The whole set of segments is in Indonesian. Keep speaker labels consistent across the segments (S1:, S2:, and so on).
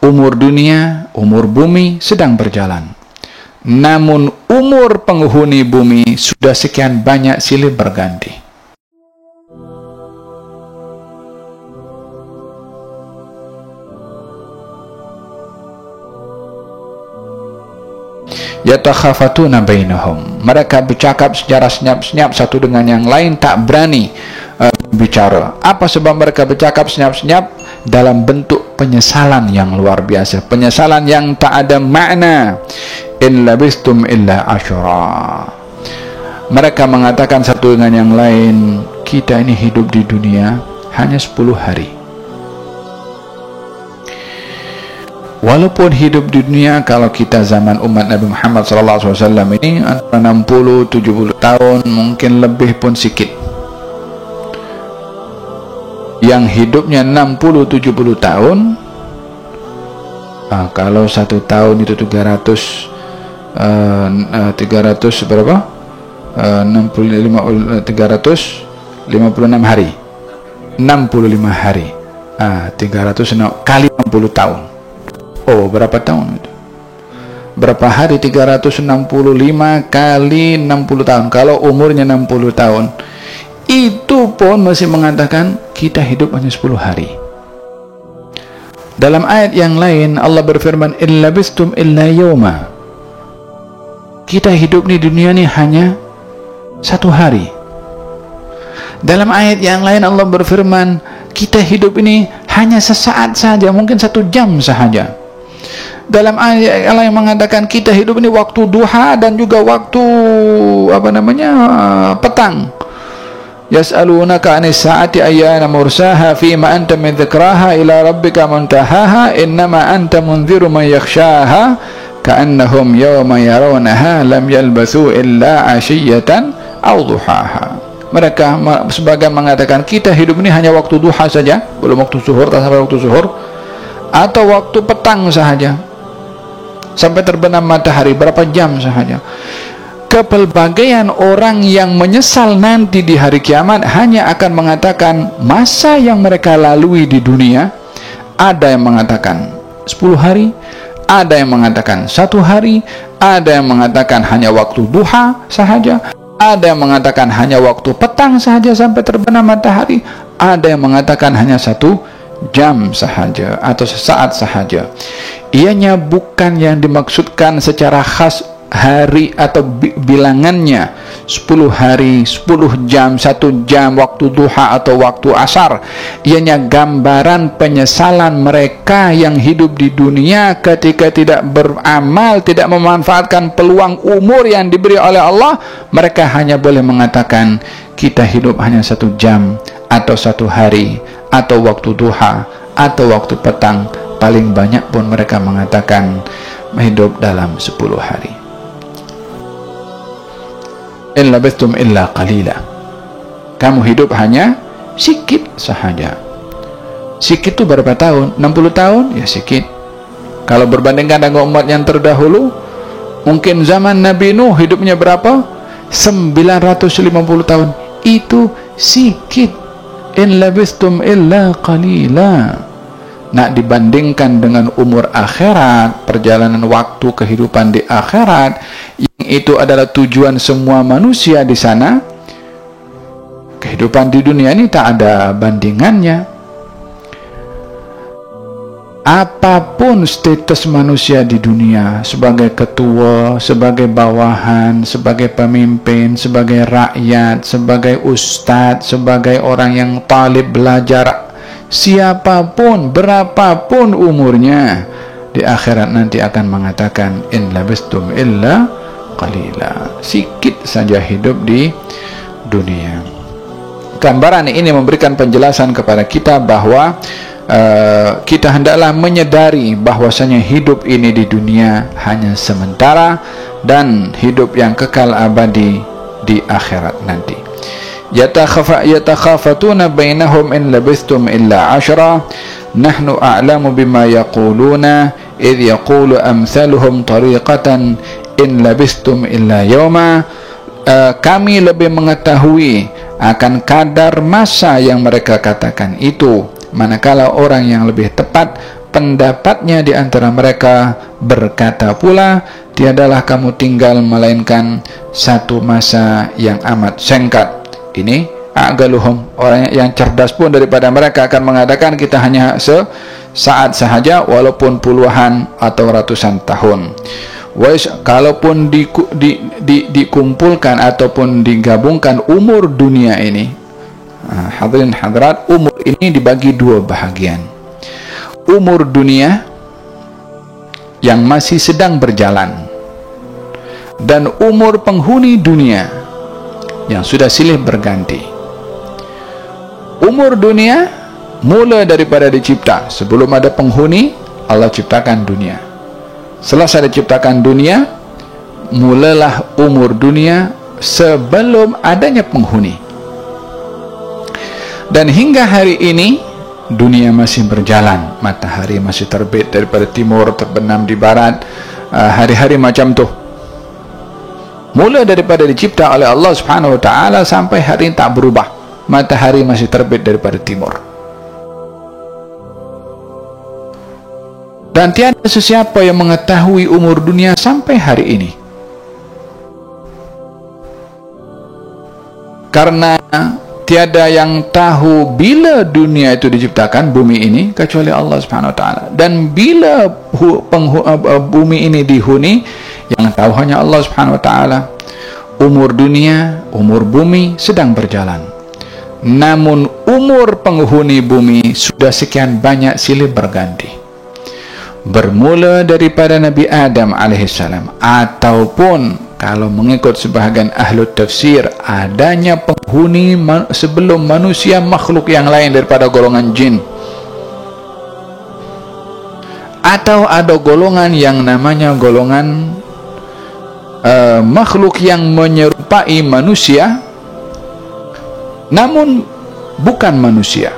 S1: umur dunia, umur bumi sedang berjalan. Namun umur penghuni bumi sudah sekian banyak silih berganti. Yatakhafatuna bainahum, mereka bercakap secara senyap-senyap satu dengan yang lain, tak berani bicara. Apa sebab mereka bercakap senyap-senyap? Dalam bentuk penyesalan yang luar biasa, penyesalan yang tak ada makna. In labistum illa asyra, mereka mengatakan satu dengan yang lain, kita ini hidup di dunia hanya 10 hari. Walaupun hidup di dunia, kalau kita zaman umat Nabi Muhammad SAW ini antara 60-70 tahun, mungkin lebih pun sedikit. Yang hidupnya 60-70 tahun, kalau 1 tahun itu 300 berapa? 356 hari. 65 hari. 300 kali 60 tahun. Oh, berapa tahun itu? Berapa hari? 365 kali 60 tahun. Kalau umurnya 60 tahun, itu pun masih mengatakan kita hidup hanya 10 hari. Dalam ayat yang lain Allah berfirman, illa bistum illa yawma, kita hidup di dunia ini hanya 1 hari. Dalam ayat yang lain Allah berfirman, kita hidup ini hanya sesaat saja, mungkin 1 jam sahaja. Dalam ayat Allah yang mengatakan kita hidup ini waktu duha dan juga waktu petang. Yas'alunaka 'anis sa'ati ayyana mursaha fima anta min dzikraha ila rabbika muntahaha innama anta munziru man yakhshaha ka'annahum yawma yarawnaha lam yalbathu illa 'ashiyatan aw duhaha. Mereka sebagian mengatakan kita hidup ini hanya waktu duha saja, belum waktu zuhur, tak sampai waktu zuhur, atau waktu petang sahaja sampai terbenam matahari, berapa jam sahaja. Kepelbagaian orang yang menyesal nanti di hari kiamat hanya akan mengatakan masa yang mereka lalui di dunia. Ada yang mengatakan 10 hari, ada yang mengatakan 1 hari, ada yang mengatakan hanya waktu duha sahaja, ada yang mengatakan hanya waktu petang sahaja sampai terbenam matahari, ada yang mengatakan hanya 1 jam sahaja atau sesaat sahaja. Ianya bukan yang dimaksudkan secara khas hari atau bilangannya 10 hari, 10 jam, 1 jam, waktu duha atau waktu asar. Ianya gambaran penyesalan mereka yang hidup di dunia ketika tidak beramal, tidak memanfaatkan peluang umur yang diberi oleh Allah. Mereka hanya boleh mengatakan kita hidup hanya 1 jam atau 1 hari atau waktu duha atau waktu petang. Paling banyak pun mereka mengatakan hidup dalam 10 hari. Illa bistum illa qalila, kamu hidup hanya sikit sahaja. Sikit itu berapa tahun? 60 tahun? Ya sikit. Kalau berbandingkan dengan umat yang terdahulu, mungkin zaman Nabi Nuh hidupnya berapa? 950 tahun. Itu sikit. Illa bistum illa qalila. Nak dibandingkan dengan umur akhirat, perjalanan waktu kehidupan di akhirat, yang itu adalah tujuan semua manusia di sana, kehidupan di dunia ini tak ada bandingannya. Apapun status manusia di dunia, sebagai ketua, sebagai bawahan, sebagai pemimpin, sebagai rakyat, sebagai ustadz, sebagai orang yang talib belajar, siapapun, berapapun umurnya, di akhirat nanti akan mengatakan in labistum illa qalila, sikit saja hidup di dunia. Gambaran ini memberikan penjelasan kepada kita bahwa kita hendaklah menyadari bahwasanya hidup ini di dunia hanya sementara dan hidup yang kekal abadi di akhirat nanti. Yatakhafatuna bainahum in labistum illa 'ashra nahnu a'lamu bima yaquluna idh yaqulu amsaluhum tariqatan in labistum illa yawma. Kami lebih mengetahui akan kadar masa yang mereka katakan itu, manakala orang yang lebih tepat pendapatnya di antara mereka berkata pula, tiadalah kamu tinggal melainkan satu masa yang amat singkat. Ini aqaluhum, orang yang cerdas pun daripada mereka akan mengatakan kita hanya sesaat sahaja walaupun puluhan atau ratusan tahun. Kalaupun dikumpulkan ataupun digabungkan umur dunia ini, hadirin hadirat, umur ini dibagi dua bahagian. Umur dunia yang masih sedang berjalan dan umur penghuni dunia yang sudah silih berganti. Umur dunia mula daripada dicipta, sebelum ada penghuni Allah ciptakan dunia. Selesai diciptakan dunia, mulalah umur dunia sebelum adanya penghuni. Dan hingga hari ini dunia masih berjalan, matahari masih terbit daripada timur, terbenam di barat, hari-hari macam tu. Mula daripada dicipta oleh Allah Subhanahu wa taala sampai hari ini tak berubah, matahari masih terbit daripada timur. Dan tiada sesiapa yang mengetahui umur dunia sampai hari ini, karena tiada yang tahu bila dunia itu diciptakan, bumi ini, kecuali Allah Subhanahu wa taala. Dan bila bumi ini dihuni, yang tahu hanya Allah Subhanahu wa taala. Umur dunia, umur bumi sedang berjalan. Namun umur penghuni bumi sudah sekian banyak silih berganti. Bermula daripada Nabi Adam alaihissalam, ataupun kalau mengikut sebahagian ahli tafsir, adanya penghuni sebelum manusia makhluk yang lain daripada golongan jin, atau ada golongan yang namanya golongan makhluk yang menyerupai manusia namun bukan manusia,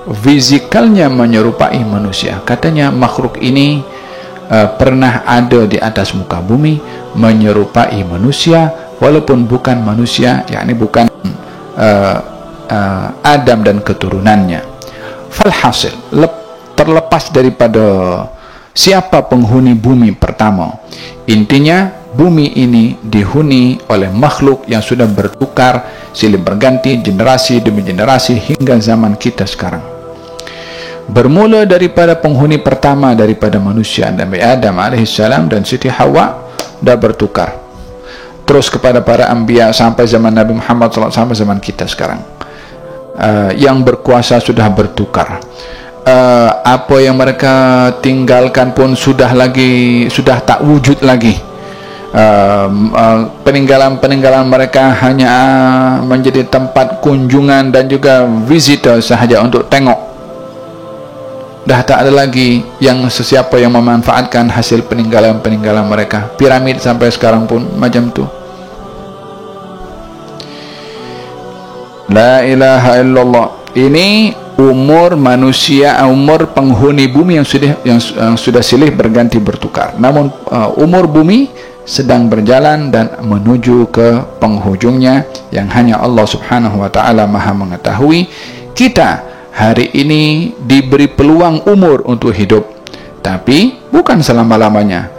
S1: fizikalnya menyerupai manusia. Katanya makhluk ini pernah ada di atas muka bumi, menyerupai manusia walaupun bukan manusia, yakni bukan Adam dan keturunannya. Falhasil, terlepas daripada siapa penghuni bumi pertama, intinya bumi ini dihuni oleh makhluk yang sudah bertukar silih berganti generasi demi generasi hingga zaman kita sekarang. Bermula daripada penghuni pertama daripada manusia, Nabi Adam alaihissalam dan Siti Hawa, dah bertukar terus kepada para anbiya sampai zaman Nabi Muhammad SAW, sampai zaman kita sekarang. Yang berkuasa sudah bertukar, apa yang mereka tinggalkan pun sudah tak wujud lagi. Peninggalan mereka hanya menjadi tempat kunjungan dan juga visitor sahaja untuk tengok. Dah tak ada lagi yang sesiapa yang memanfaatkan hasil peninggalan mereka. Piramid sampai sekarang pun macam tu. La ilaha illallah. Ini umur manusia, umur penghuni bumi yang sudah silih berganti bertukar. Namun umur bumi sedang berjalan dan menuju ke penghujungnya yang hanya Allah Subhanahu wa taala Maha mengetahui. Kita hari ini diberi peluang umur untuk hidup, tapi bukan selama-lamanya.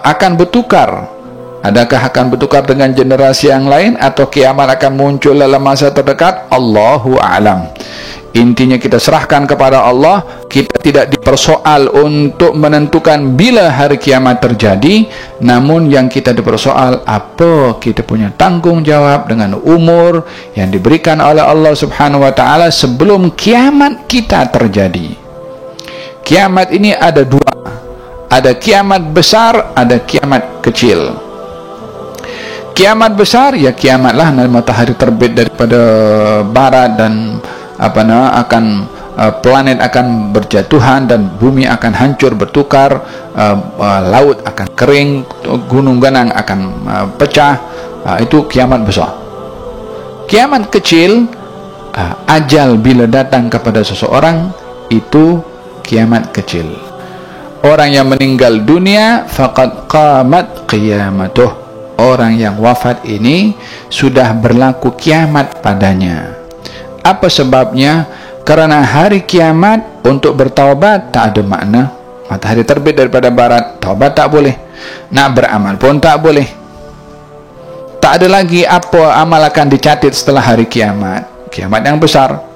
S1: Akan bertukar. Adakah akan bertukar dengan generasi yang lain atau kiamat akan muncul dalam masa terdekat? Allahu a'lam. Intinya kita serahkan kepada Allah. Kita tidak dipersoal untuk menentukan bila hari kiamat terjadi, namun yang kita dipersoal apa kita punya tanggungjawab dengan umur yang diberikan oleh Allah Subhanahu wa taala sebelum kiamat kita terjadi. Kiamat ini ada dua. Ada kiamat besar, ada kiamat kecil. Kiamat besar, ya kiamatlah matahari terbit daripada barat dan planet akan berjatuhan dan bumi akan hancur bertukar, laut akan kering, gunung-gunung akan pecah. Itu kiamat besar. Kiamat kecil, ajal bila datang kepada seseorang, itu kiamat kecil. Orang yang meninggal dunia, faqad qamat qiyamatuh. Orang yang wafat ini sudah berlaku kiamat padanya. Apa sebabnya? Karena hari kiamat untuk bertaubat tak ada makna. Matahari terbit daripada barat, taubat tak boleh. Nak beramal pun tak boleh. Tak ada lagi apa amal akan dicatat setelah hari kiamat. Kiamat yang besar.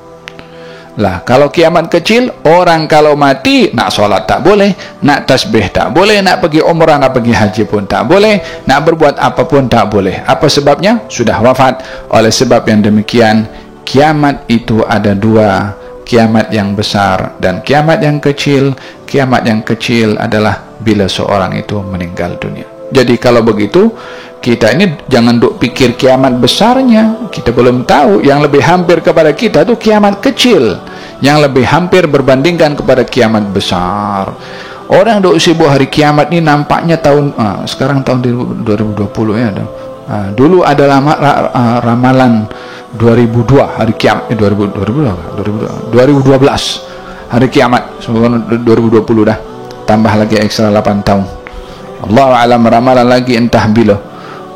S1: Lah, kalau kiamat kecil, orang kalau mati, nak solat tak boleh, nak tasbih tak boleh, nak pergi umrah, nak pergi haji pun tak boleh, nak berbuat apa pun tak boleh. Apa sebabnya? Sudah wafat. Oleh sebab yang demikian, kiamat itu ada dua, kiamat yang besar dan kiamat yang kecil. Kiamat yang kecil adalah bila seorang itu meninggal dunia. Jadi kalau begitu, kita ini jangan duk pikir kiamat besarnya, kita belum tahu. Yang lebih hampir kepada kita itu kiamat kecil, yang lebih hampir berbandingkan kepada kiamat besar. Orang duk sibuk hari kiamat ini nampaknya sekarang tahun 2020 ya. Dulu ada ramalan 2002 hari kiamat, 2012 hari kiamat, 2020 dah, tambah lagi ekstra 8 tahun. Allah alam, ramalan lagi entah bila.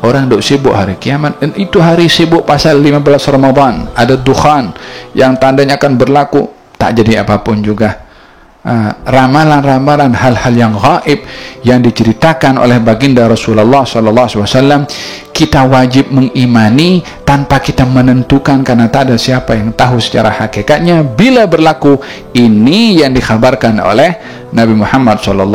S1: Orang duk sibuk hari kiamat, dan itu hari sibuk pasal 15 Ramadan, ada dukhan yang tandanya akan berlaku, tak jadi apapun juga. Ramalan-ramalan hal-hal yang gaib yang diceritakan oleh baginda Rasulullah SAW, kita wajib mengimani tanpa kita menentukan, karena tak ada siapa yang tahu secara hakikatnya bila berlaku. Ini yang dikhabarkan oleh Nabi Muhammad SAW.